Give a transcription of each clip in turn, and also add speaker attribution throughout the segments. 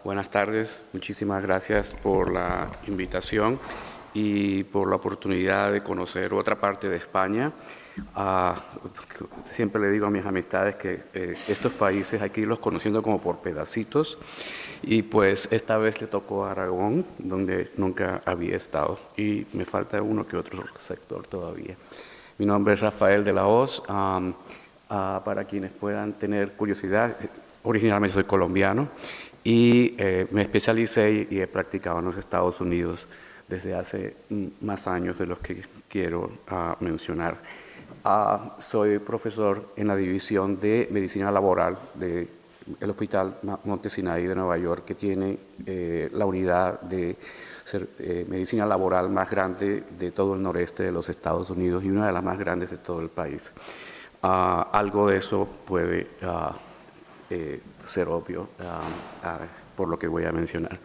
Speaker 1: Buenas tardes. Muchísimas gracias por la invitación y por la oportunidad de conocer otra parte de España. Siempre le digo a mis amistades que estos países hay que irlos conociendo como por pedacitos, y pues esta vez le tocó a Aragón, donde nunca había estado, y me falta uno que otro sector todavía. Mi nombre es Rafael de la Hoz. Para quienes puedan tener curiosidad, originalmente soy colombiano y me especialicé y he practicado en los Estados Unidos desde hace más años de los que quiero mencionar. Soy profesor en la división de medicina laboral del Hospital Monte Sinaí de Nueva York, que tiene la unidad de medicina laboral más grande de todo el noreste de los Estados Unidos y una de las más grandes de todo el país. Algo de eso puede ser obvio por lo que voy a mencionar.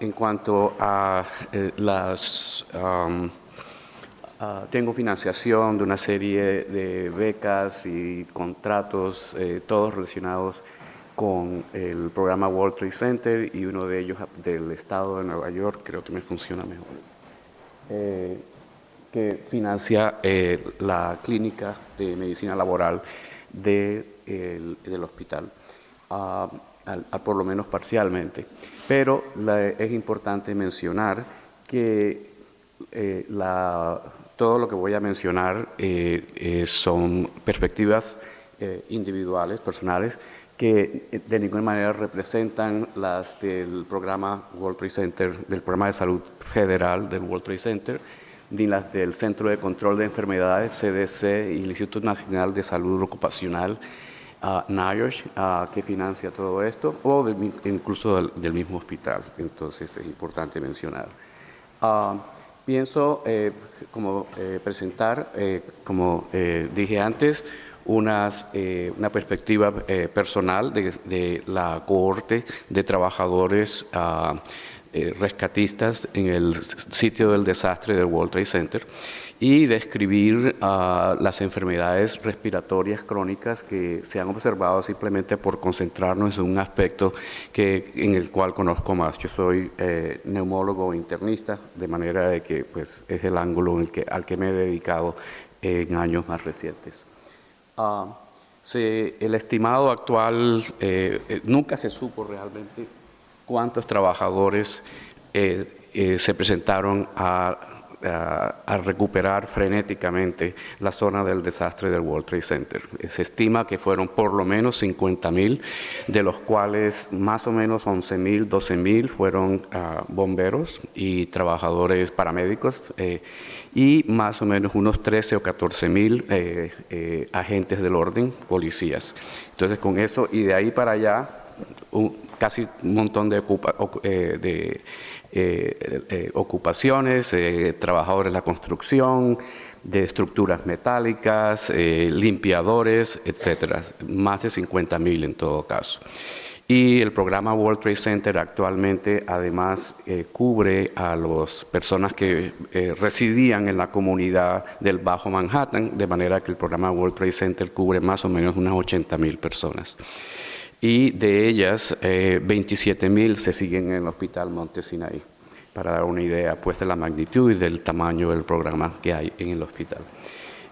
Speaker 1: En cuanto a tengo financiación de una serie de becas y contratos, todos relacionados con el programa World Trade Center, y uno de ellos del estado de Nueva York, creo que me funciona mejor, que financia la clínica de medicina laboral del hospital, por lo menos parcialmente. Pero es importante mencionar que todo lo que voy a mencionar son perspectivas individuales, personales, que de ninguna manera representan las del programa World Trade Center, del programa de salud federal del World Trade Center, ni las del Centro de Control de Enfermedades, CDC, y el Instituto Nacional de Salud Ocupacional, NIOSH, que financia todo esto, o incluso del mismo hospital. Entonces es importante mencionar. Pienso presentar, como dije antes, una perspectiva personal de la cohorte de trabajadores rescatistas en el sitio del desastre del World Trade Center, y describir las enfermedades respiratorias crónicas que se han observado simplemente por concentrarnos en un aspecto en el cual conozco más. Yo soy neumólogo internista, de manera de que pues, es el ángulo al que me he dedicado en años más recientes. El estimado actual, nunca se supo realmente cuántos trabajadores se presentaron a recuperar frenéticamente la zona del desastre del World Trade Center. Se estima que fueron por lo menos 50,000, de los cuales más o menos 11,000, 12,000 fueron bomberos y trabajadores paramédicos, y más o menos unos 13 o 14,000 agentes del orden, policías. Entonces, con eso y de ahí para allá, casi un montón de ocupaciones, trabajadores de la construcción, de estructuras metálicas, limpiadores, etcétera, más de 50,000 en todo caso. Y el programa World Trade Center actualmente además cubre a las personas que residían en la comunidad del Bajo Manhattan, de manera que el programa World Trade Center cubre más o menos unas 80,000 personas. Y de ellas, 27,000 se siguen en el Hospital Monte Sinaí, para dar una idea pues, de la magnitud y del tamaño del programa que hay en el hospital.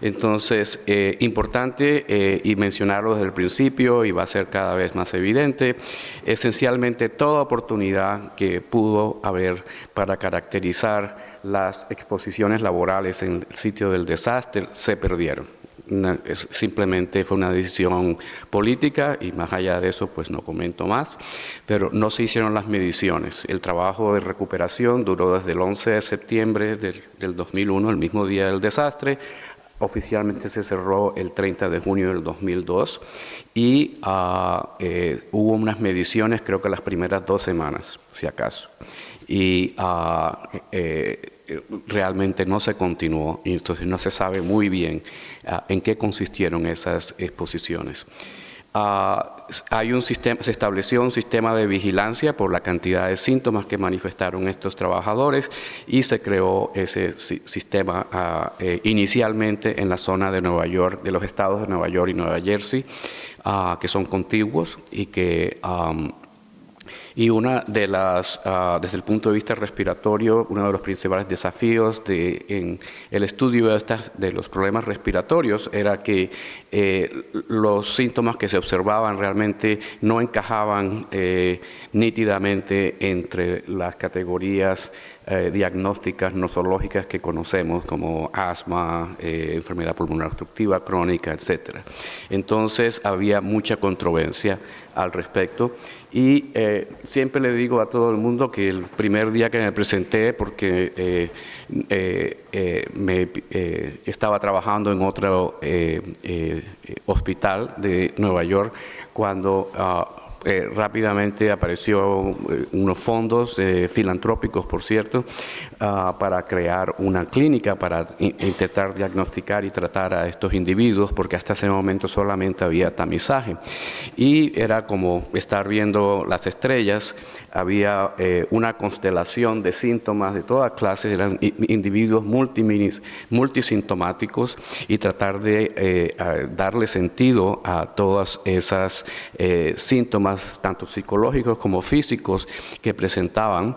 Speaker 1: Entonces, importante y mencionarlo desde el principio, y va a ser cada vez más evidente, esencialmente toda oportunidad que pudo haber para caracterizar las exposiciones laborales en el sitio del desastre se perdieron. Simplemente fue una decisión política, y más allá de eso pues no comento más, pero no se hicieron las mediciones. El trabajo de recuperación duró desde el 11 de septiembre del 2001, el mismo día del desastre. Oficialmente se cerró el 30 de junio del 2002, y hubo unas mediciones creo que las primeras 2 semanas, si acaso, y realmente no se continuó, y entonces no se sabe muy bien en qué consistieron esas exposiciones. Se estableció un sistema de vigilancia por la cantidad de síntomas que manifestaron estos trabajadores, y se creó ese sistema inicialmente en la zona de Nueva York, de los estados de Nueva York y Nueva Jersey, que son contiguos y que Y una de las, desde el punto de vista respiratorio, uno de los principales desafíos en el estudio de los problemas respiratorios era que los síntomas que se observaban realmente no encajaban nítidamente entre las categorías diagnósticas nosológicas que conocemos como asma, enfermedad pulmonar obstructiva crónica, etc. Entonces había mucha controversia al respecto y siempre le digo a todo el mundo que el primer día que me presenté, porque estaba trabajando en otro hospital de Nueva York, cuando rápidamente apareció unos fondos filantrópicos, por cierto, para crear una clínica para intentar diagnosticar y tratar a estos individuos, porque hasta ese momento solamente había tamizaje. Y era como estar viendo las estrellas, había una constelación de síntomas de todas clases, eran individuos multisintomáticos, y tratar de darle sentido a todas esas síntomas, tanto psicológicos como físicos, que presentaban.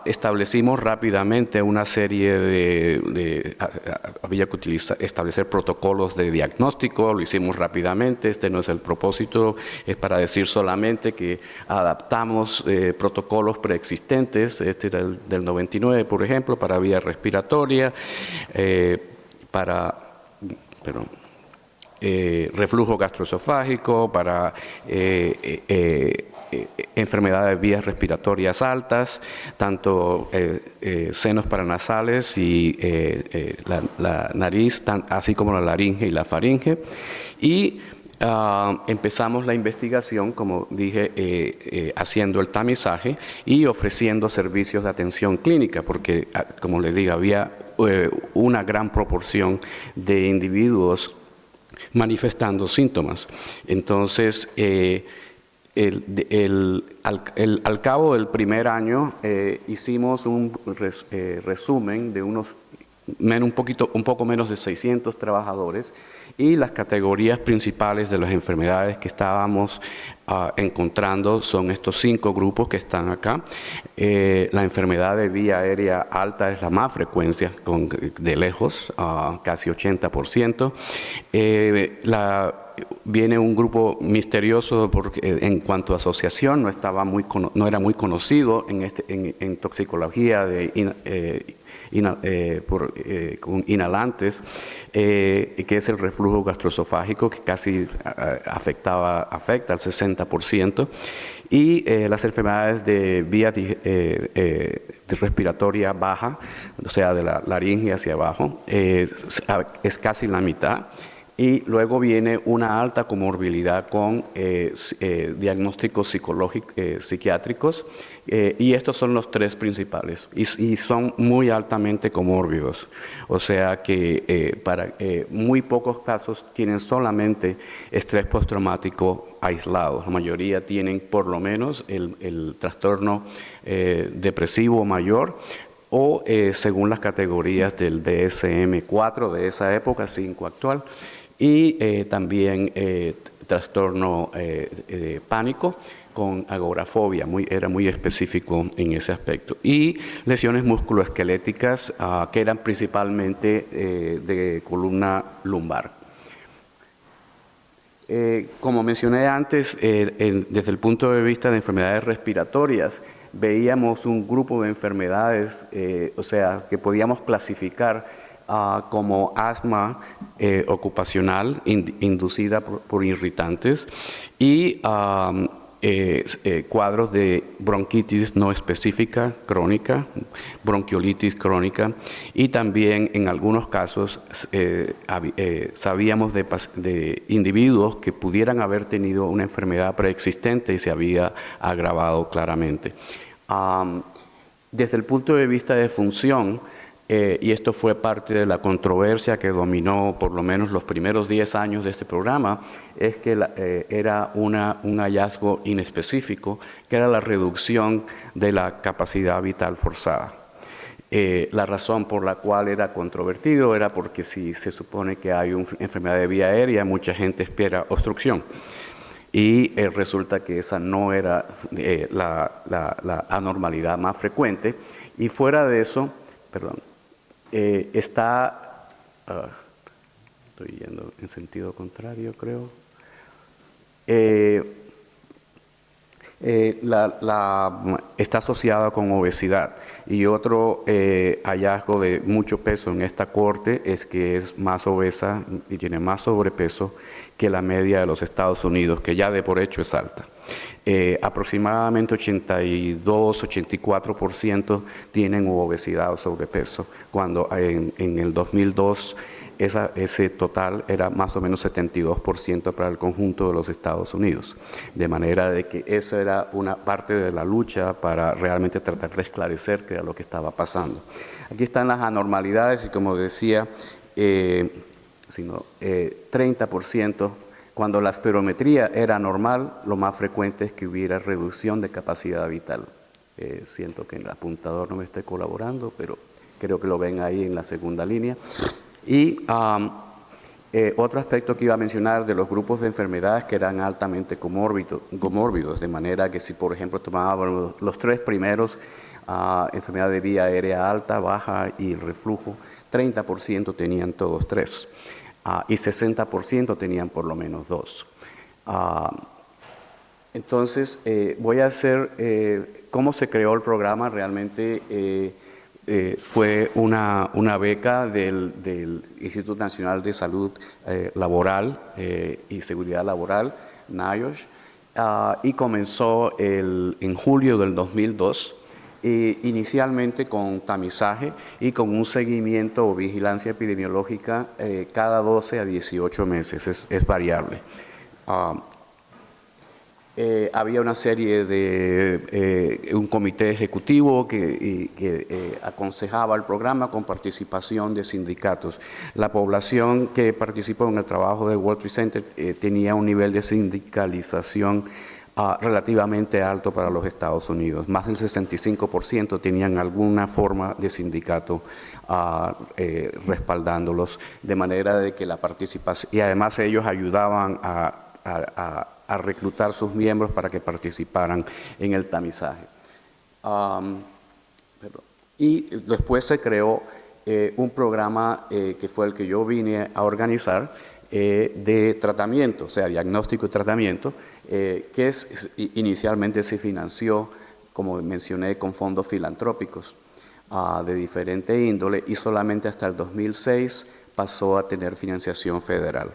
Speaker 1: Establecimos rápidamente una serie había que establecer protocolos de diagnóstico, lo hicimos rápidamente. Este no es el propósito, es para decir solamente que adaptamos protocolos preexistentes. Este era el del 99, por ejemplo, para vía respiratoria, reflujo gastroesofágico, para enfermedades de vías respiratorias altas, tanto senos paranasales y la nariz, así como la laringe y la faringe. Y empezamos la investigación, como dije, haciendo el tamizaje y ofreciendo servicios de atención clínica, porque, como les digo, había una gran proporción de individuos manifestando síntomas. Entonces, al cabo del primer año hicimos un resumen de un poco menos de 600 trabajadores, y las categorías principales de las enfermedades que estábamos encontrando son estos 5 grupos que están acá. La enfermedad de vía aérea alta es la más frecuente, de lejos, casi 80%. Viene un grupo misterioso porque en cuanto a asociación no era muy conocido en toxicología con inhalantes, que es el reflujo gastroesofágico, que casi afecta al 60%, y las enfermedades de vía respiratoria baja, o sea, de la laringe hacia abajo, es casi la mitad. Y luego viene una alta comorbilidad con diagnósticos psiquiátricos, y estos son los 3 principales, y son muy altamente comórbidos. O sea que muy pocos casos tienen solamente estrés postraumático aislado. La mayoría tienen por lo menos el trastorno depresivo mayor, o según las categorías del DSM-4 de esa época, 5 actual, y también trastorno pánico con agorafobia, era muy específico en ese aspecto, y lesiones musculoesqueléticas que eran principalmente de columna lumbar. Como mencioné antes, desde el punto de vista de enfermedades respiratorias, veíamos un grupo de enfermedades, o sea, que podíamos clasificar como asma ocupacional inducida por irritantes, y cuadros de bronquitis no específica crónica, bronquiolitis crónica, y también en algunos casos sabíamos de individuos que pudieran haber tenido una enfermedad preexistente y se había agravado claramente. Desde el punto de vista de función, y esto fue parte de la controversia que dominó por lo menos los primeros 10 años de este programa, es que era un hallazgo inespecífico, que era la reducción de la capacidad vital forzada. La razón por la cual era controvertido era porque si se supone que hay una enfermedad de vía aérea, mucha gente espera obstrucción. y resulta que esa no era la anormalidad más frecuente. Y fuera de eso, perdón, estoy yendo en sentido contrario, creo. Está asociada con obesidad. Y otro hallazgo de mucho peso en esta corte es que es más obesa y tiene más sobrepeso que la media de los Estados Unidos, que ya de por hecho es alta. Aproximadamente 82-84% tienen obesidad o sobrepeso, cuando en el 2002 ese total era más o menos 72% para el conjunto de los Estados Unidos. De manera de que eso era una parte de la lucha para realmente tratar de esclarecer qué era lo que estaba pasando. Aquí están las anormalidades y, como decía, 30%. Cuando la espirometría era normal, lo más frecuente es que hubiera reducción de capacidad vital. Siento que el apuntador no me esté colaborando, pero creo que lo ven ahí en la segunda línea. Y otro aspecto que iba a mencionar de los grupos de enfermedades que eran altamente comórbidos, de manera que si, por ejemplo, tomábamos los tres primeros, enfermedad de vía aérea alta, baja y reflujo, 30% tenían todos tres. Y 60% tenían por lo menos dos. Entonces, voy a hacer cómo se creó el programa. Realmente fue una beca del Instituto Nacional de Salud Laboral y Seguridad Laboral, NIOSH, y comenzó en julio del 2002. Inicialmente con tamizaje y con un seguimiento o vigilancia epidemiológica cada 12 a 18 meses, es variable. Había una serie de un comité ejecutivo que aconsejaba el programa con participación de sindicatos. La población que participó en el trabajo de World Trade Center tenía un nivel de sindicalización relativamente alto para los Estados Unidos. Más del 65% tenían alguna forma de sindicato respaldándolos, de manera de que la participación, y además ellos ayudaban a reclutar sus miembros para que participaran en el tamizaje. Y después se creó un programa que fue el que yo vine a organizar, de tratamiento, o sea, diagnóstico y tratamiento, que inicialmente se financió, como mencioné, con fondos filantrópicos de diferente índole, y solamente hasta el 2006 pasó a tener financiación federal.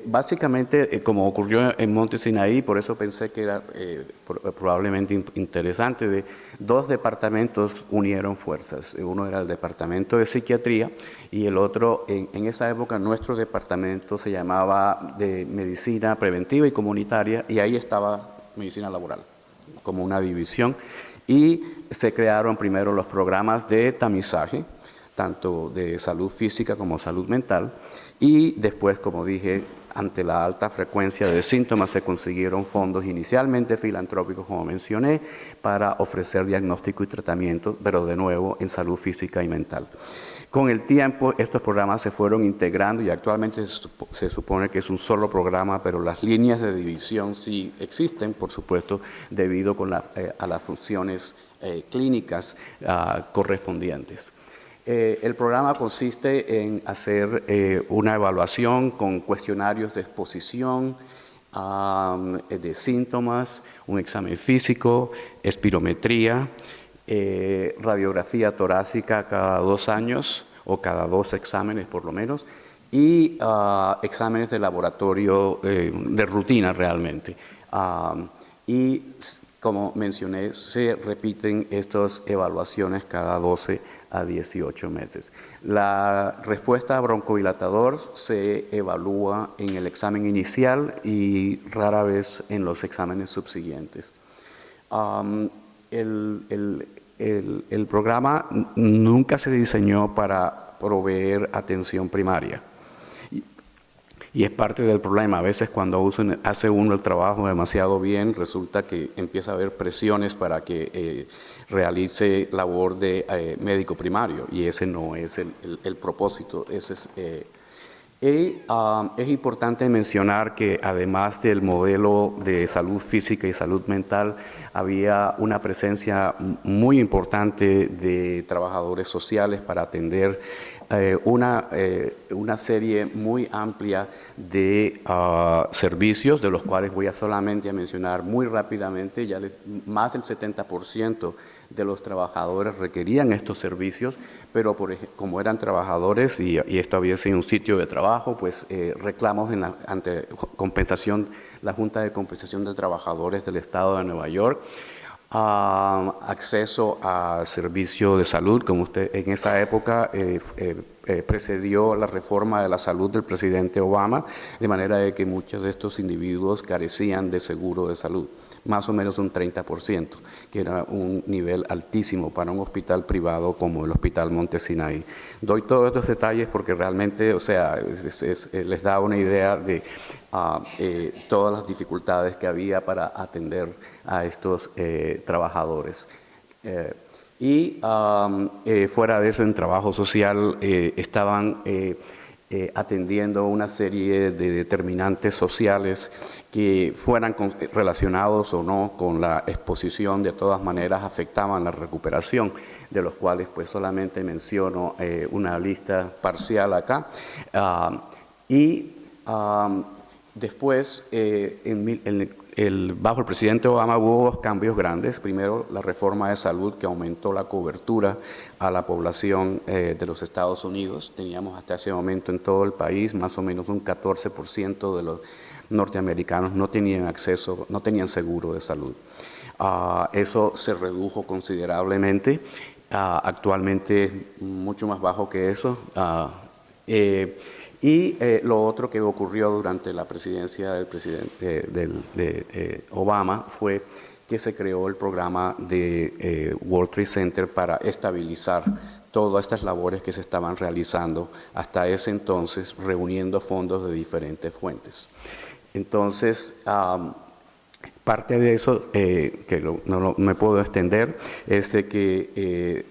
Speaker 1: Básicamente, como ocurrió en Monte Sinaí, por eso pensé que era probablemente interesante, dos departamentos unieron fuerzas. Uno era el departamento de psiquiatría y el otro, en esa época, nuestro departamento se llamaba de medicina preventiva y comunitaria, y ahí estaba medicina laboral, como una división. Y se crearon primero los programas de tamizaje, tanto de salud física como salud mental, y después, como dije, ante la alta frecuencia de síntomas se consiguieron fondos inicialmente filantrópicos, como mencioné, para ofrecer diagnóstico y tratamiento, pero de nuevo en salud física y mental. Con el tiempo, estos programas se fueron integrando y actualmente se supone que es un solo programa, pero las líneas de división sí existen, por supuesto, debido a las funciones clínicas correspondientes. El programa consiste en hacer una evaluación con cuestionarios de exposición, de síntomas, un examen físico, espirometría, radiografía torácica cada 2 años o cada 2 exámenes por lo menos, y exámenes de laboratorio de rutina realmente. Y como mencioné, se repiten estas evaluaciones cada 12 a 18 meses. La respuesta a broncodilatador se evalúa en el examen inicial y rara vez en los exámenes subsiguientes. El programa nunca se diseñó para proveer atención primaria. Y es parte del problema. A veces cuando hace uno el trabajo demasiado bien, resulta que empieza a haber presiones para que realice labor de médico primario, y ese no es el propósito. Y es importante mencionar que además del modelo de salud física y salud mental, había una presencia muy importante de trabajadores sociales para atender una serie muy amplia de servicios, de los cuales voy a solamente a mencionar muy rápidamente. Más del 70% de los trabajadores requerían estos servicios, pero como eran trabajadores y esto había sido un sitio de trabajo, pues reclamos ante compensación, la Junta de Compensación de Trabajadores del Estado de Nueva York, acceso a servicio de salud, como usted en esa época precedió la reforma de la salud del presidente Obama, de manera de que muchos de estos individuos carecían de seguro de salud, más o menos un 30%, que era un nivel altísimo para un hospital privado como el Hospital Monte Sinaí. Doy todos estos detalles porque realmente, o sea, les da una idea de todas las dificultades que había para atender a estos trabajadores. Fuera de eso, en trabajo social estaban atendiendo una serie de determinantes sociales que fueran relacionados o no con la exposición, de todas maneras afectaban la recuperación, de los cuales pues solamente menciono una lista parcial acá. Después, bajo el presidente Obama hubo dos cambios grandes. Primero, la reforma de salud que aumentó la cobertura a la población de los Estados Unidos. Teníamos hasta ese momento en todo el país más o menos un 14% de los norteamericanos no tenían acceso, no tenían seguro de salud. Eso se redujo considerablemente. Actualmente mucho más bajo que eso. Lo otro que ocurrió durante la presidencia del presidente de Obama fue que se creó el programa de World Trade Center para estabilizar todas estas labores que se estaban realizando hasta ese entonces, reuniendo fondos de diferentes fuentes. Entonces, parte de eso, que no me puedo extender, es de que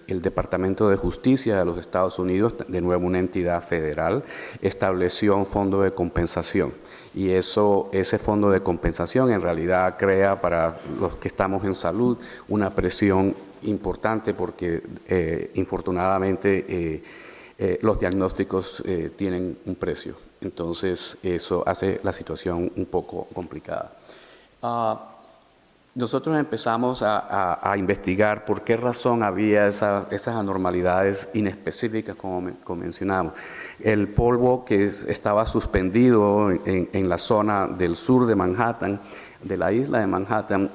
Speaker 1: el Departamento de Justicia de los Estados Unidos, de nuevo una entidad federal, estableció un fondo de compensación. Y ese fondo de compensación en realidad crea para los que estamos en salud una presión importante porque infortunadamente los diagnósticos tienen un precio. Entonces eso hace la situación un poco complicada. Nosotros empezamos a investigar por qué razón había esas anormalidades inespecíficas, como mencionamos. El polvo que estaba suspendido en la zona del sur de Manhattan, de la isla de Manhattan,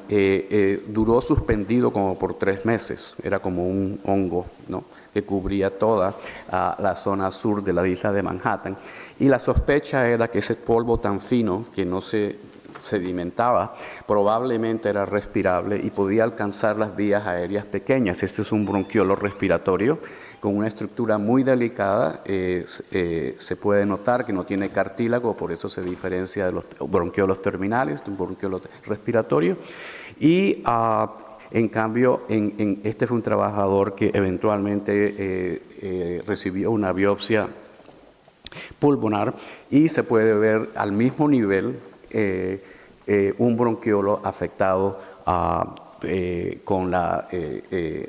Speaker 1: duró suspendido como por 3 meses. Era como un hongo, ¿no?, que cubría toda la zona sur de la isla de Manhattan. Y la sospecha era que ese polvo tan fino, que no se sedimentaba, probablemente era respirable y podía alcanzar las vías aéreas pequeñas. Este es un bronquiolo respiratorio con una estructura muy delicada. Se puede notar que no tiene cartílago, por eso se diferencia de los bronquiolos terminales, de un bronquiolo respiratorio. Y en cambio, este fue un trabajador que eventualmente recibió una biopsia pulmonar y se puede ver al mismo nivel un bronquiolo afectado con la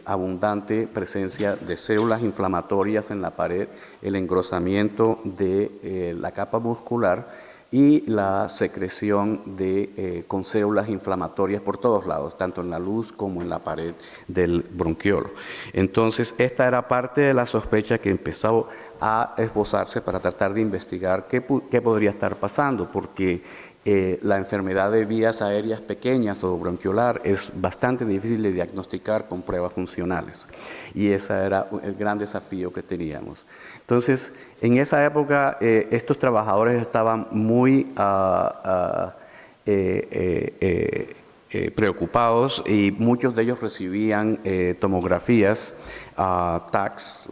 Speaker 1: abundante presencia de células inflamatorias en la pared, el engrosamiento de la capa muscular y la secreción con células inflamatorias por todos lados, tanto en la luz como en la pared del bronquiolo. Entonces, esta era parte de la sospecha que empezó a esbozarse para tratar de investigar qué podría estar pasando, porque la enfermedad de vías aéreas pequeñas o bronquiolar es bastante difícil de diagnosticar con pruebas funcionales, y ese era el gran desafío que teníamos. Entonces, en esa época estos trabajadores estaban muy preocupados, y muchos de ellos recibían tomografías, TACs,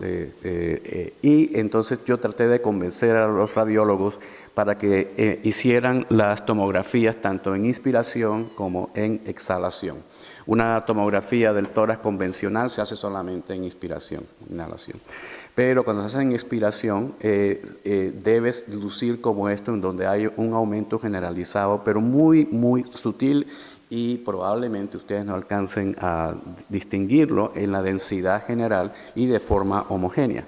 Speaker 1: y entonces yo traté de convencer a los radiólogos para que hicieran las tomografías tanto en inspiración como en exhalación. Una tomografía del tórax convencional se hace solamente en inspiración, inhalación. Pero cuando se hace en expiración, debes lucir como esto, en donde hay un aumento generalizado, pero muy, muy sutil, y probablemente ustedes no alcancen a distinguirlo en la densidad general y de forma homogénea.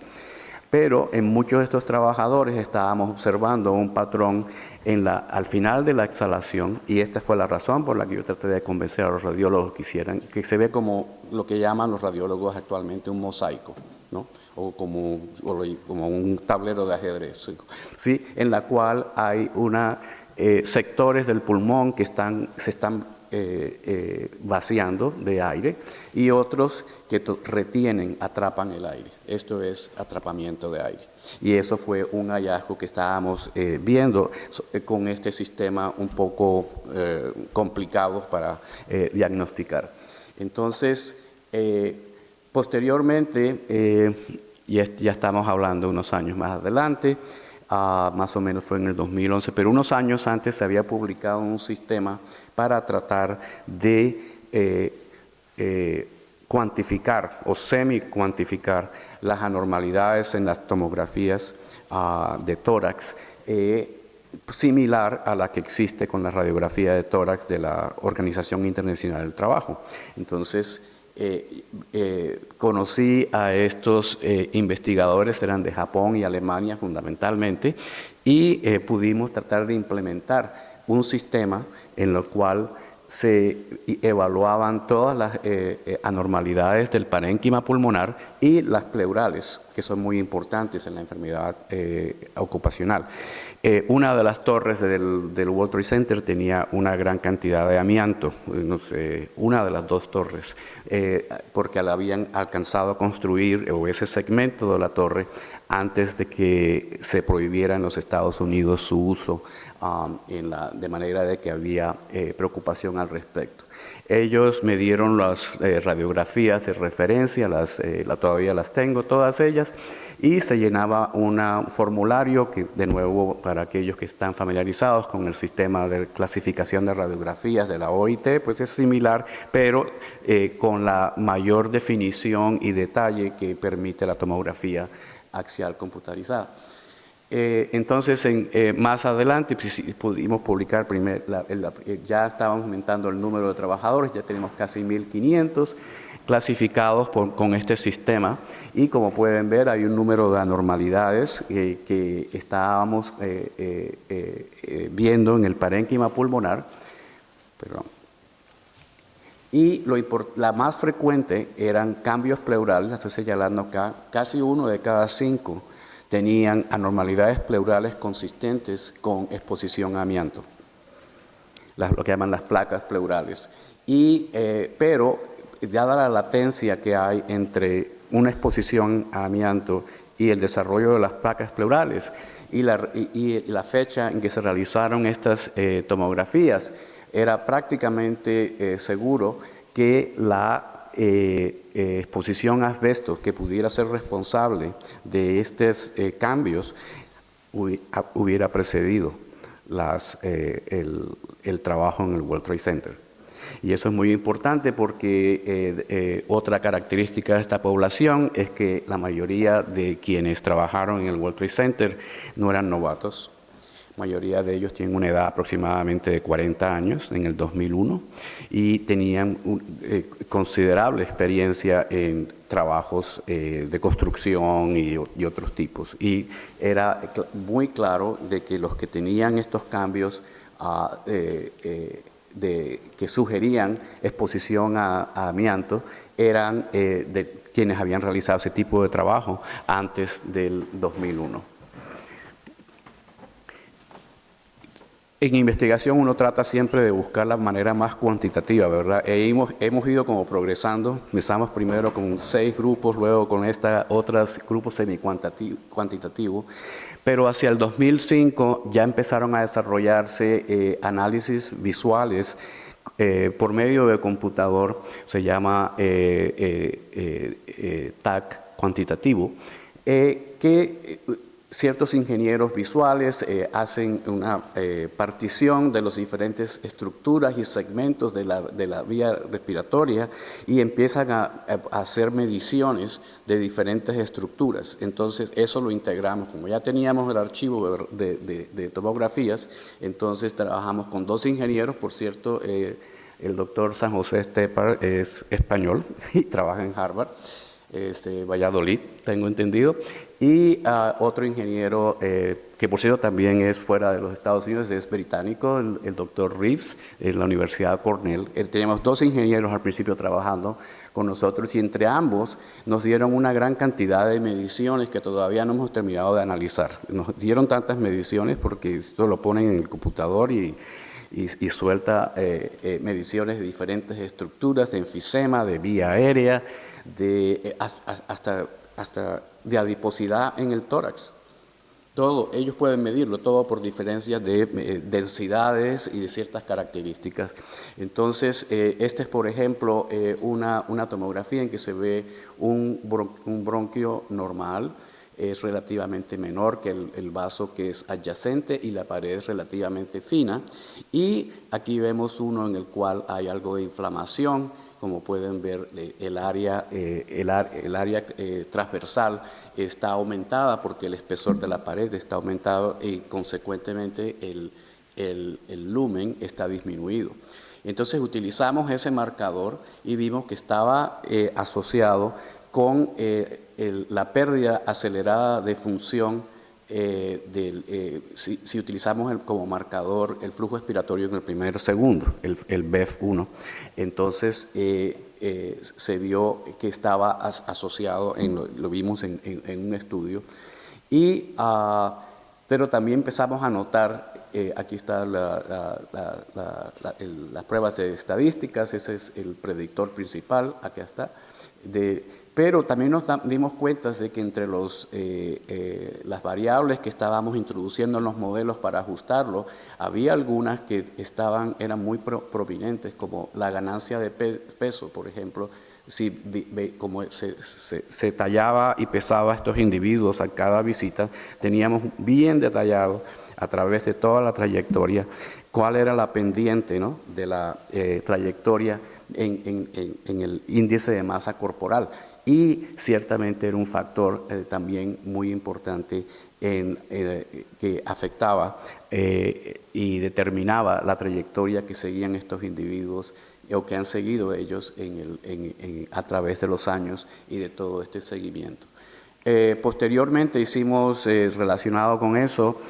Speaker 1: Pero en muchos de estos trabajadores estábamos observando un patrón al final de la exhalación, y esta fue la razón por la que yo traté de convencer a los radiólogos que se ve como lo que llaman los radiólogos actualmente un mosaico, ¿no? O como un tablero de ajedrez, ¿sí? En la cual hay sectores del pulmón que se están vaciando de aire, y otros que retienen, atrapan el aire. Esto es atrapamiento de aire. Y eso fue un hallazgo que estábamos viendo con este sistema un poco complicado para diagnosticar. Entonces, posteriormente, ya estamos hablando unos años más adelante, más o menos fue en el 2011, pero unos años antes se había publicado un sistema para tratar de cuantificar o semi-cuantificar las anormalidades en las tomografías de tórax, similar a la que existe con la radiografía de tórax de la Organización Internacional del Trabajo. Entonces, conocí a estos investigadores, eran de Japón y Alemania fundamentalmente, y pudimos tratar de implementar un sistema en el cual se evaluaban todas las anormalidades del parénquima pulmonar y las pleurales, que son muy importantes en la enfermedad ocupacional. Una de las torres del World Trade Center tenía una gran cantidad de amianto, no sé, una de las dos torres, porque la habían alcanzado a construir, o ese segmento de la torre, antes de que se prohibiera en los Estados Unidos su uso, de manera de que había preocupación al respecto. Ellos me dieron las radiografías de referencia, todavía las tengo todas ellas, y se llenaba un formulario que, de nuevo, para aquellos que están familiarizados con el sistema de clasificación de radiografías de la OIT, pues es similar, pero con la mayor definición y detalle que permite la tomografía axial computarizada. Entonces, más adelante pudimos publicar, ya estábamos aumentando el número de trabajadores, ya tenemos casi 1.500 clasificados con este sistema, y como pueden ver hay un número de anormalidades que estábamos viendo en el parénquima pulmonar. Y la más frecuente eran cambios pleurales, estoy señalando acá, casi 1 de cada 5 tenían anormalidades pleurales consistentes con exposición a amianto, lo que llaman las placas pleurales. Pero, dada la latencia que hay entre una exposición a amianto y el desarrollo de las placas pleurales, y la fecha en que se realizaron estas tomografías, era prácticamente seguro que la exposición a asbesto que pudiera ser responsable de estos cambios hubiera precedido el trabajo en el World Trade Center. Y eso es muy importante porque otra característica de esta población es que la mayoría de quienes trabajaron en el World Trade Center no eran novatos. La mayoría de ellos tienen una edad aproximadamente de 40 años en el 2001 y tenían considerable experiencia en trabajos de construcción y otros tipos. Y era muy claro de que los que tenían estos cambios que sugerían exposición a amianto eran de quienes habían realizado ese tipo de trabajo antes del 2001. En investigación uno trata siempre de buscar la manera más cuantitativa, ¿verdad? Hemos ido como progresando. Empezamos primero con 6 grupos, luego con otros grupos semi-cuantitativos, pero hacia el 2005 ya empezaron a desarrollarse análisis visuales por medio de computador, se llama TAC cuantitativo, que ciertos ingenieros visuales hacen una partición de las diferentes estructuras y segmentos de la vía respiratoria y empiezan a hacer mediciones de diferentes estructuras. Entonces, eso lo integramos. Como ya teníamos el archivo de tomografías, entonces trabajamos con 2 ingenieros, por cierto. El doctor San José Estepar es español y trabaja en Harvard, Valladolid, tengo entendido, y otro ingeniero que por cierto también es fuera de los Estados Unidos, es británico, el doctor Reeves, en la Universidad de Cornell. Teníamos 2 ingenieros al principio trabajando con nosotros y entre ambos nos dieron una gran cantidad de mediciones que todavía no hemos terminado de analizar. Nos dieron tantas mediciones porque esto lo ponen en el computador y suelta mediciones de diferentes estructuras, de enfisema, de vía aérea, hasta de adiposidad en el tórax. Todo, ellos pueden medirlo, todo por diferencias de densidades y de ciertas características. Entonces, este es, por ejemplo, una tomografía en que se ve un bronquio normal. Es relativamente menor que el vaso que es adyacente y la pared es relativamente fina. Y aquí vemos uno en el cual hay algo de inflamación. Como pueden ver, el área transversal está aumentada porque el espesor de la pared está aumentado y consecuentemente el lumen está disminuido. Entonces utilizamos ese marcador y vimos que estaba asociado con la pérdida acelerada de función si utilizamos como marcador el flujo expiratorio en el primer segundo, el BEF1, entonces se vio que estaba asociado, lo vimos en un estudio, pero también empezamos a notar, aquí están las pruebas de estadísticas, ese es el predictor principal, aquí está, pero también nos dimos cuenta de que entre las variables que estábamos introduciendo en los modelos para ajustarlo, había algunas que eran muy prominentes, como la ganancia de peso, por ejemplo. Como se tallaba y pesaba a estos individuos a cada visita, teníamos bien detallado a través de toda la trayectoria cuál era la pendiente, ¿no?, de la trayectoria en el índice de masa corporal. Y ciertamente era un factor también muy importante que afectaba y determinaba la trayectoria que seguían estos individuos o que han seguido ellos a través de los años y de todo este seguimiento. Posteriormente hicimos, relacionado con eso,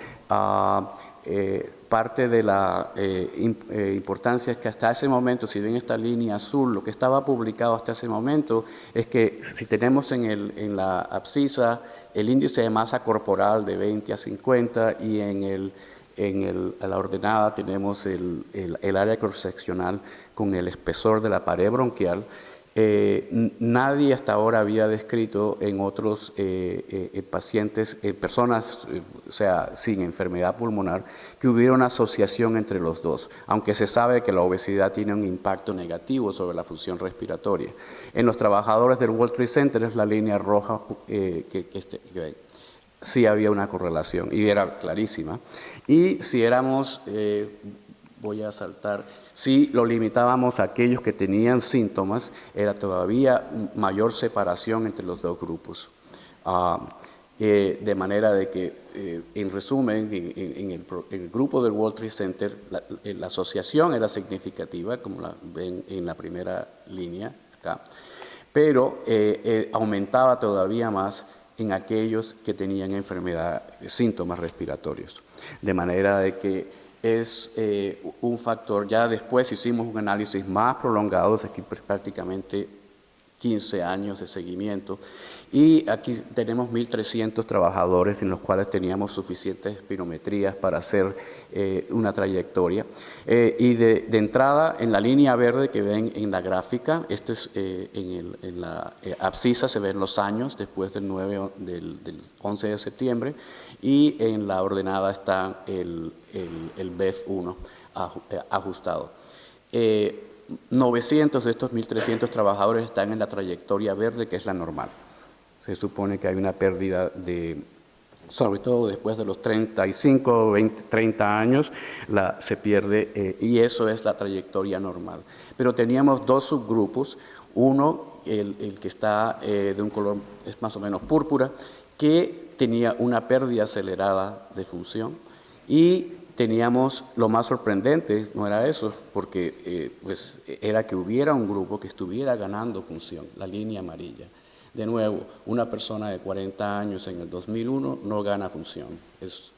Speaker 1: parte de la importancia es que hasta ese momento, si ven esta línea azul, lo que estaba publicado hasta ese momento es que si tenemos en la abscisa el índice de masa corporal de 20 a 50 y en la ordenada tenemos el área cross-seccional con el espesor de la pared bronquial, nadie hasta ahora había descrito en otros pacientes, personas, o sea, sin enfermedad pulmonar, que hubiera una asociación entre los dos, aunque se sabe que la obesidad tiene un impacto negativo sobre la función respiratoria. En los trabajadores del World Trade Center es la línea roja que sí había una correlación y era clarísima. Y si éramos, voy a saltar, si lo limitábamos a aquellos que tenían síntomas, era todavía mayor separación entre los dos grupos. De manera de que, en resumen, en el grupo del World Trade Center, la asociación era significativa, como la ven en la primera línea acá, pero aumentaba todavía más en aquellos que tenían síntomas respiratorios. De manera de que es un factor. Ya después hicimos un análisis más prolongado, aquí prácticamente 15 años de seguimiento, y aquí tenemos 1.300 trabajadores en los cuales teníamos suficientes espirometrías para hacer una trayectoria. Y de entrada, en la línea verde que ven en la gráfica, esto es en la abscisa se ven los años después del 11 de septiembre, y en la ordenada está el BEF1 ajustado. 900 de estos 1.300 trabajadores están en la trayectoria verde, que es la normal. Se supone que hay una pérdida de, sobre todo después de los 35, 20, 30 años, se pierde, y eso es la trayectoria normal. Pero teníamos dos subgrupos, uno, el que está de un color es más o menos púrpura, que tenía una pérdida acelerada de función, y teníamos, lo más sorprendente no era eso, porque pues era que hubiera un grupo que estuviera ganando función, la línea amarilla. De nuevo, una persona de 40 años en el 2001 no gana función, es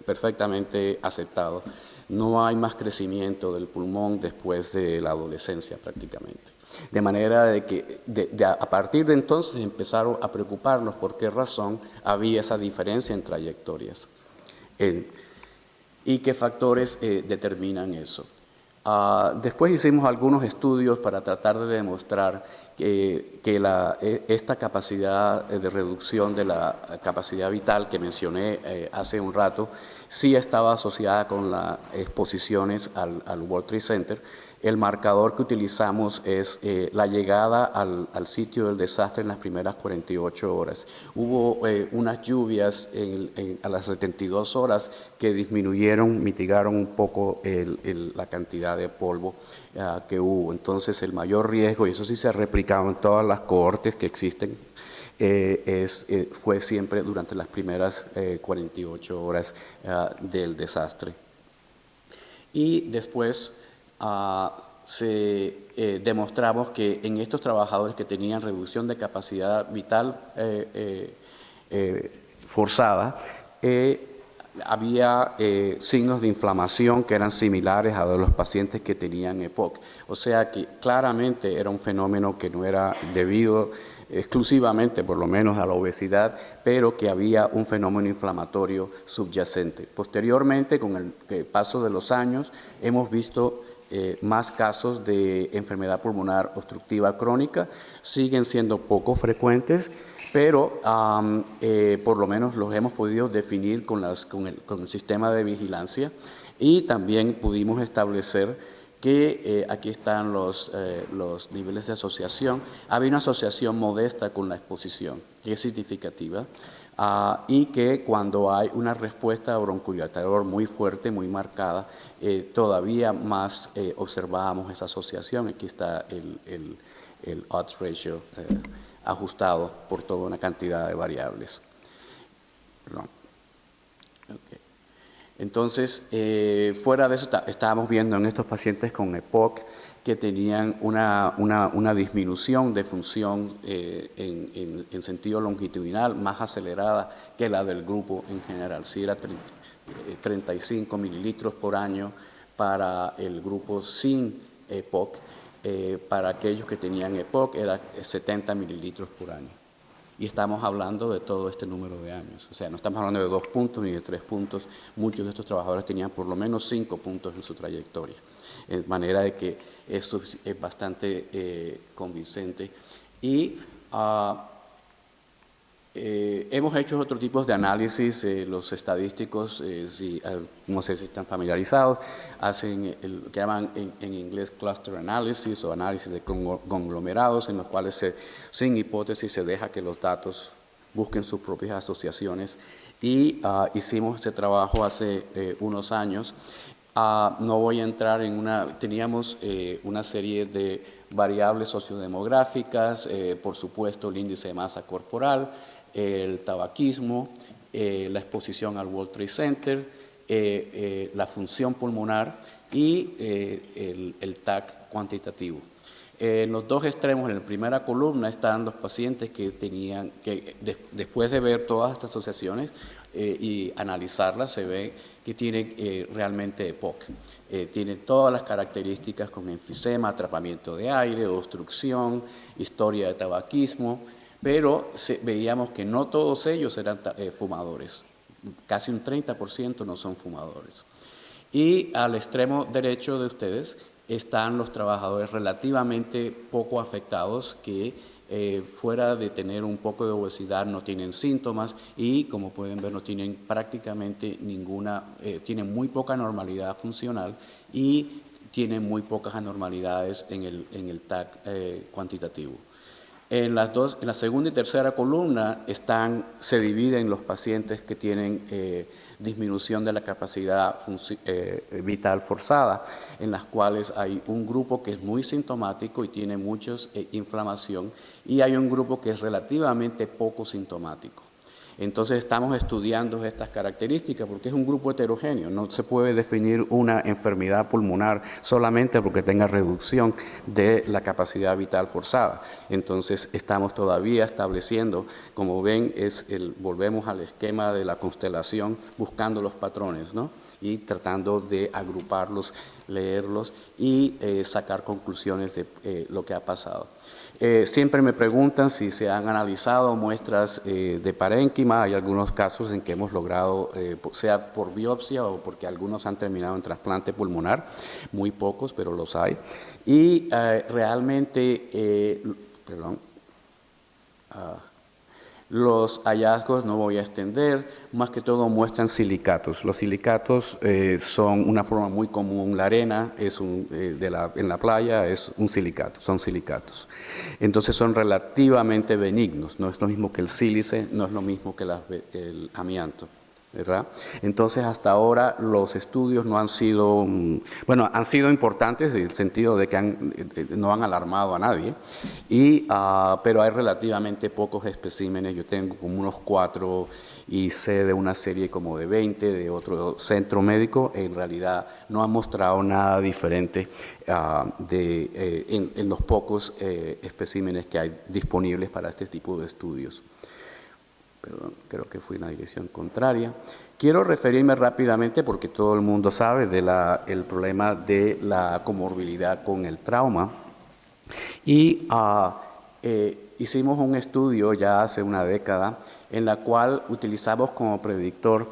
Speaker 1: perfectamente aceptado. No hay más crecimiento del pulmón después de la adolescencia prácticamente. De manera de que a partir de entonces empezaron a preocuparnos por qué razón había esa diferencia en trayectorias. ¿Y qué factores determinan eso? Después hicimos algunos estudios para tratar de demostrar que esta capacidad de reducción de la capacidad vital que mencioné hace un rato sí estaba asociada con las exposiciones al World Trade Center. El marcador que utilizamos es la llegada al sitio del desastre en las primeras 48 horas. Hubo unas lluvias a las 72 horas que disminuyeron, mitigaron un poco la cantidad de polvo que hubo. Entonces el mayor riesgo, y eso sí se ha replicado en todas las cohortes que existen, fue siempre durante las primeras 48 horas del desastre. Y después demostramos que en estos trabajadores que tenían reducción de capacidad vital forzada, había signos de inflamación que eran similares a los pacientes que tenían EPOC. O sea que claramente era un fenómeno que no era debido exclusivamente, por lo menos, a la obesidad, pero que había un fenómeno inflamatorio subyacente. Posteriormente, con el paso de los años, hemos visto más casos de enfermedad pulmonar obstructiva crónica. Siguen siendo poco frecuentes, pero por lo menos los hemos podido definir con el sistema de vigilancia, y también pudimos establecer que aquí están los niveles de asociación. Había una asociación modesta con la exposición, que es significativa, y que cuando hay una respuesta broncodilatador muy fuerte, muy marcada, todavía más observábamos esa asociación. Aquí está el odds ratio ajustado por toda una cantidad de variables. Perdón. Okay. Entonces, fuera de eso, estábamos viendo en estos pacientes con EPOC que tenían una disminución de función en sentido longitudinal más acelerada que la del grupo en general. Si era 35 mililitros por año para el grupo sin EPOC, para aquellos que tenían EPOC era 70 mililitros por año. Y estamos hablando de todo este número de años. O sea, no estamos hablando de 2 puntos ni de 3 puntos. Muchos de estos trabajadores tenían por lo menos 5 puntos en su trayectoria. De manera de que eso es bastante convincente. Y hemos hecho otros tipos de análisis. Los estadísticos, no sé si están familiarizados, hacen lo que llaman en inglés cluster analysis o análisis de conglomerados, en los cuales sin hipótesis se deja que los datos busquen sus propias asociaciones. Y hicimos este trabajo hace unos años. No voy a entrar teníamos una serie de variables sociodemográficas, por supuesto el índice de masa corporal, el tabaquismo, la exposición al World Trade Center, la función pulmonar y el TAC cuantitativo. En los dos extremos, en la primera columna, están los pacientes que después de ver todas estas asociaciones y analizarlas, se ve que tienen realmente EPOC. Tienen todas las características con enfisema, atrapamiento de aire, obstrucción, historia de tabaquismo, pero veíamos que no todos ellos eran fumadores. Casi un 30% no son fumadores. Y al extremo derecho de ustedes están los trabajadores relativamente poco afectados que fuera de tener un poco de obesidad no tienen síntomas y, como pueden ver, no tienen prácticamente tienen muy poca normalidad funcional, y tienen muy pocas anormalidades en el TAC cuantitativo. En la segunda y tercera columna se dividen los pacientes que tienen disminución de la capacidad vital forzada, en las cuales hay un grupo que es muy sintomático y tiene mucha inflamación, y hay un grupo que es relativamente poco sintomático. Entonces estamos estudiando estas características porque es un grupo heterogéneo. No se puede definir una enfermedad pulmonar solamente porque tenga reducción de la capacidad vital forzada. Entonces estamos todavía estableciendo, como ven, volvemos al esquema de la constelación, buscando los patrones, ¿no? Y tratando de agruparlos, leerlos y sacar conclusiones de lo que ha pasado. Siempre me preguntan si se han analizado muestras de parénquima. Hay algunos casos en que hemos logrado, sea por biopsia o porque algunos han terminado en trasplante pulmonar, muy pocos, pero los hay. Y realmente, los hallazgos, no voy a extender, más que todo muestran silicatos. Los silicatos son una forma muy común. La arena en la playa es un silicato, son silicatos. Entonces son relativamente benignos, no es lo mismo que el sílice, no es lo mismo que el amianto, ¿verdad? Entonces hasta ahora los estudios no han sido, bueno, han sido importantes en el sentido de que no han alarmado a nadie, pero hay relativamente pocos especímenes. Yo tengo como unos 4 y sé de una serie como de 20 de otro centro médico. En realidad no han mostrado nada diferente en los pocos especímenes que hay disponibles para este tipo de estudios. Perdón, creo que fui en la dirección contraria. Quiero referirme rápidamente, porque todo el mundo sabe el problema de la comorbilidad con el trauma. Y hicimos un estudio ya hace una década en la cual utilizamos como predictor,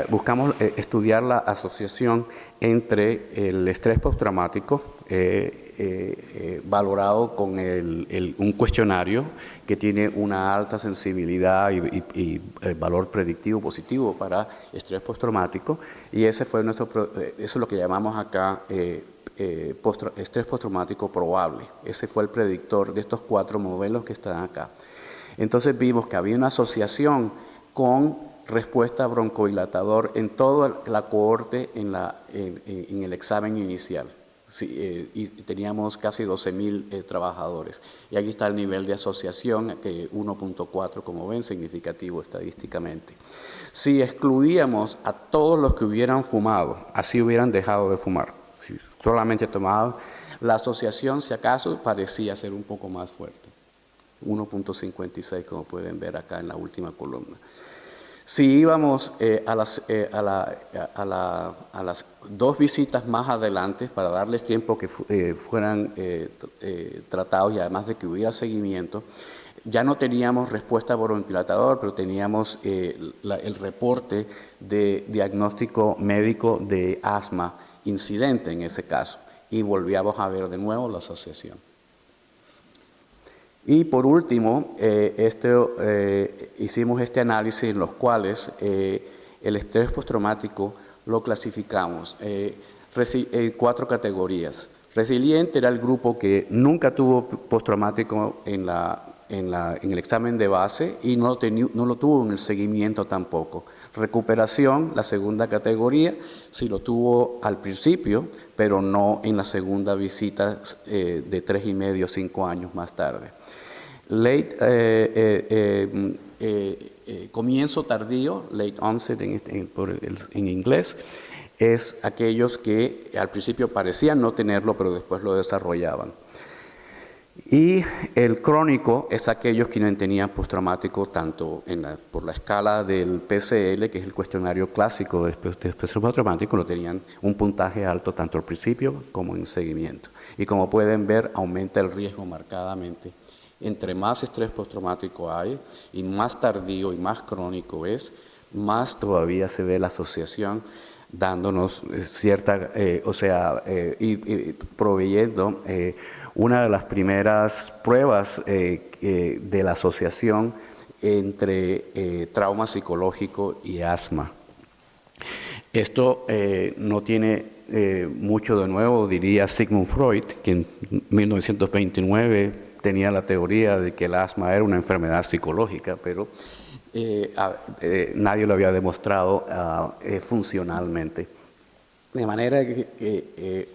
Speaker 1: buscamos estudiar la asociación entre el estrés postraumático valorado con un cuestionario que tiene una alta sensibilidad y valor predictivo positivo para estrés postraumático, y eso es lo que llamamos acá estrés postraumático probable. Ese fue el predictor de estos 4 modelos que están acá. Entonces vimos que había una asociación con respuesta broncodilatador en toda la cohorte en el examen inicial. Sí, y teníamos casi 12.000 trabajadores. Y aquí está el nivel de asociación, que 1.4, como ven, significativo estadísticamente. Si excluíamos a todos los que hubieran fumado, así hubieran dejado de fumar, si solamente tomaban, la asociación, si acaso, parecía ser un poco más fuerte. 1.56, como pueden ver acá en la última columna. Si íbamos a las 2 visitas más adelante, para darles tiempo que fueran tratados y además de que hubiera seguimiento, ya no teníamos respuesta broncodilatador, pero teníamos el reporte de diagnóstico médico de asma incidente en ese caso, y volvíamos a ver de nuevo la asociación. Y por último, hicimos este análisis en los cuales el estrés postraumático lo clasificamos en 4 categorías. Resiliente era el grupo que nunca tuvo postraumático en el examen de base y no lo tuvo en el seguimiento tampoco. Recuperación, la segunda categoría, sí lo tuvo al principio, pero no en la segunda visita de 3,5 o 5 años más tarde. Comienzo tardío, late onset en inglés, es aquellos que al principio parecían no tenerlo, pero después lo desarrollaban. Y el crónico es aquellos que no tenían postraumático tanto por la escala del PCL, que es el cuestionario clásico de estrés postraumático, lo tenían un puntaje alto tanto al principio como en seguimiento. Y como pueden ver, aumenta el riesgo marcadamente. Entre más estrés postraumático hay y más tardío y más crónico es, más todavía se ve la asociación dándonos cierta, y proveyendo una de las primeras pruebas de la asociación entre trauma psicológico y asma. Esto no tiene mucho de nuevo, diría Sigmund Freud, que en 1929 tenía la teoría de que el asma era una enfermedad psicológica, pero nadie lo había demostrado funcionalmente. De manera que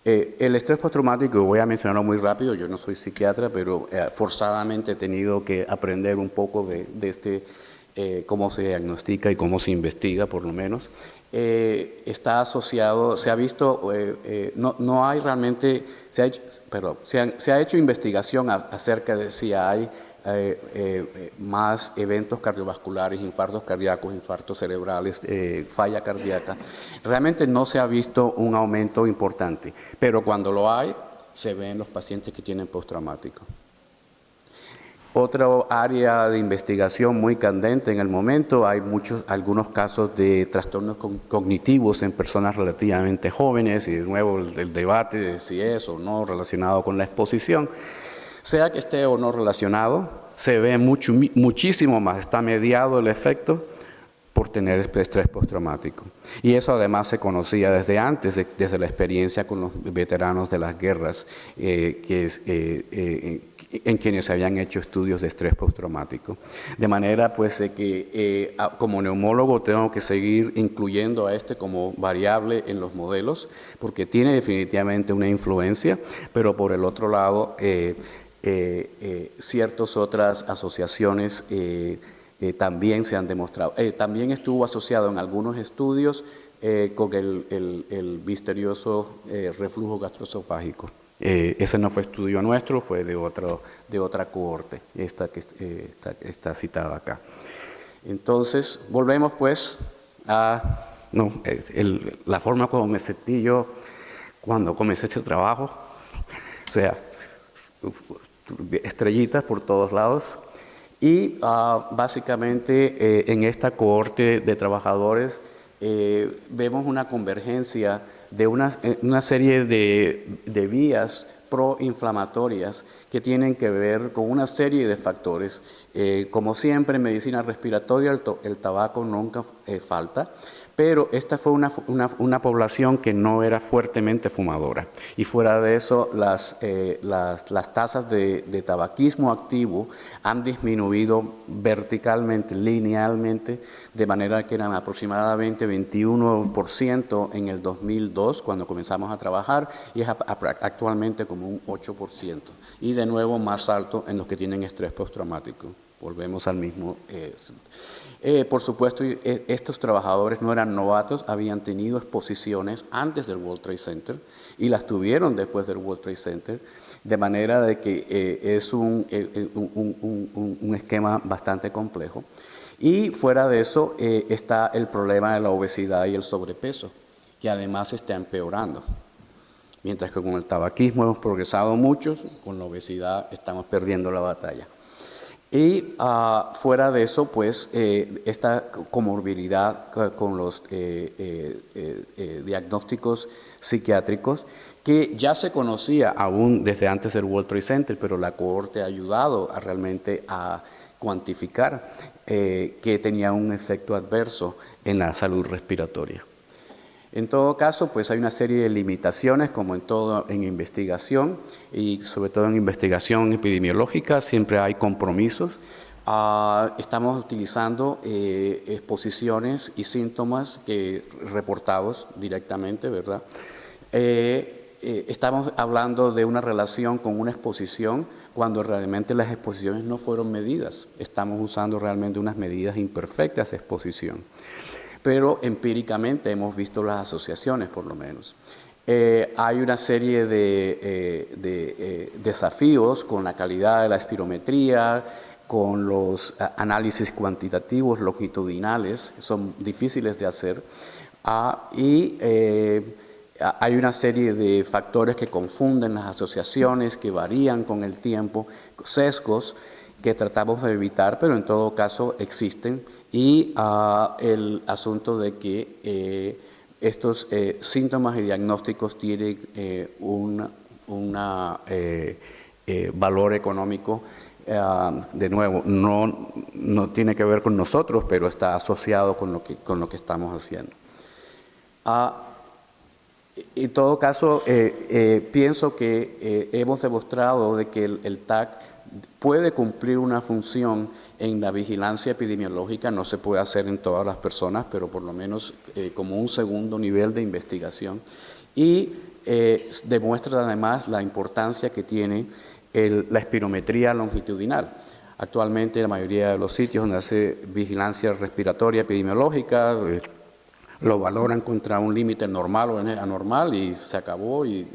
Speaker 1: el estrés postraumático, voy a mencionarlo muy rápido, yo no soy psiquiatra, pero forzadamente he tenido que aprender un poco de cómo se diagnostica y cómo se investiga, por lo menos. Está asociado, se ha visto, no hay realmente, se ha hecho investigación acerca de si hay más eventos cardiovasculares, infartos cardíacos, infartos cerebrales, falla cardíaca. Realmente no se ha visto un aumento importante, pero cuando lo hay, se ve en los pacientes que tienen postraumático. Otra área de investigación muy candente en el momento, hay algunos casos de trastornos cognitivos en personas relativamente jóvenes, y de nuevo el debate de si es o no relacionado con la exposición. Sea que esté o no relacionado, se ve muchísimo más, está mediado el efecto por tener estrés postraumático. Y eso además se conocía desde antes, desde la experiencia con los veteranos de las guerras, en quienes se habían hecho estudios de estrés postraumático. De manera pues que como neumólogo tengo que seguir incluyendo a como variable en los modelos, porque tiene definitivamente una influencia, pero por el otro lado ciertas otras asociaciones también se han demostrado. También estuvo asociado en algunos estudios con el misterioso reflujo gastroesofágico. Ese no fue estudio nuestro, fue de otra cohorte, esta que está citada acá. Entonces, volvemos pues a la forma como me sentí yo cuando comencé este trabajo, o sea, estrellitas por todos lados. Y básicamente en esta cohorte de trabajadores vemos una convergencia de una serie de vías proinflamatorias que tienen que ver con una serie de factores. Como siempre en medicina respiratoria el tabaco nunca falta, pero esta fue una población que no era fuertemente fumadora. Y fuera de eso, las tasas de tabaquismo activo han disminuido verticalmente, linealmente, de manera que eran aproximadamente 21% en el 2002, cuando comenzamos a trabajar, y es actualmente como un 8%. Y de nuevo más alto en los que tienen estrés postraumático. Volvemos al mismo. Por supuesto, estos trabajadores no eran novatos, habían tenido exposiciones antes del World Trade Center y las tuvieron después del World Trade Center, de manera de que es un esquema bastante complejo. Y fuera de eso está el problema de la obesidad y el sobrepeso, que además está empeorando. Mientras que con el tabaquismo hemos progresado mucho, con la obesidad estamos perdiendo la batalla. Y fuera de eso, pues, esta comorbilidad con los diagnósticos psiquiátricos, que ya se conocía aún desde antes del World Trade Center, pero la cohorte ha ayudado realmente a cuantificar que tenía un efecto adverso en la salud respiratoria. En todo caso, pues hay una serie de limitaciones, como en todo en investigación, y sobre todo en investigación epidemiológica, siempre hay compromisos. Estamos utilizando exposiciones y síntomas reportados directamente, ¿verdad? Estamos hablando de una relación con una exposición cuando realmente las exposiciones no fueron medidas. Estamos usando realmente unas medidas imperfectas de exposición. Pero empíricamente hemos visto las asociaciones, por lo menos. Hay una serie de desafíos con la calidad de la espirometría, con los análisis cuantitativos longitudinales, son difíciles de hacer, y hay una serie de factores que confunden las asociaciones, que varían con el tiempo, sesgos que tratamos de evitar, pero en todo caso existen, y el asunto de que estos síntomas y diagnósticos tienen un valor económico. De nuevo, no tiene que ver con nosotros, pero está asociado con lo que estamos haciendo. En todo caso, pienso que hemos demostrado de que el TAC puede cumplir una función en la vigilancia epidemiológica. No se puede hacer en todas las personas, pero por lo menos como un segundo nivel de investigación. Y demuestra además la importancia que tiene la espirometría longitudinal. Actualmente la mayoría de los sitios donde hace vigilancia respiratoria epidemiológica lo valoran contra un límite normal o anormal y se acabó. Y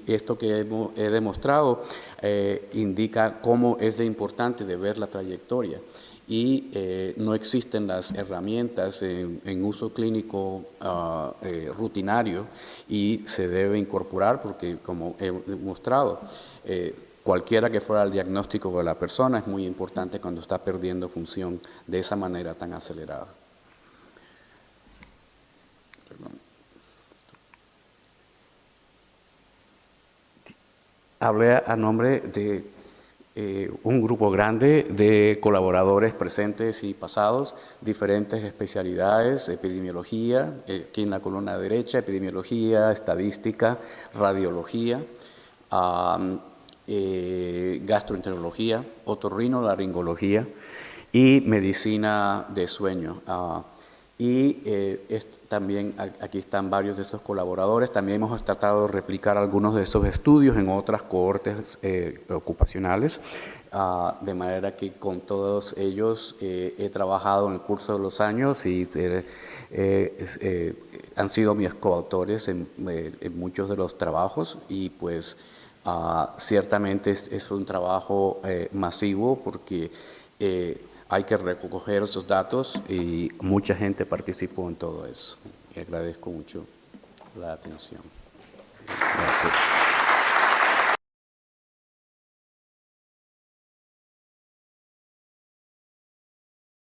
Speaker 1: esto que he demostrado indica cómo es de importante de ver la trayectoria. Y no existen las herramientas en uso clínico rutinario y se debe incorporar porque, como he demostrado, cualquiera que fuera el diagnóstico de la persona es muy importante cuando está perdiendo función de esa manera tan acelerada. Hablé a nombre de un grupo grande de colaboradores presentes y pasados, diferentes especialidades, epidemiología, aquí en la columna derecha, epidemiología, estadística, radiología, gastroenterología, otorrinolaringología y medicina de sueño. También aquí están varios de estos colaboradores. También hemos tratado de replicar algunos de estos estudios en otras cohortes ocupacionales, de manera que con todos ellos he trabajado en el curso de los años y han sido mis coautores en muchos de los trabajos y pues ciertamente es un trabajo masivo porque hay que recoger esos datos y mucha gente participó en todo eso. Y agradezco mucho la atención. Gracias.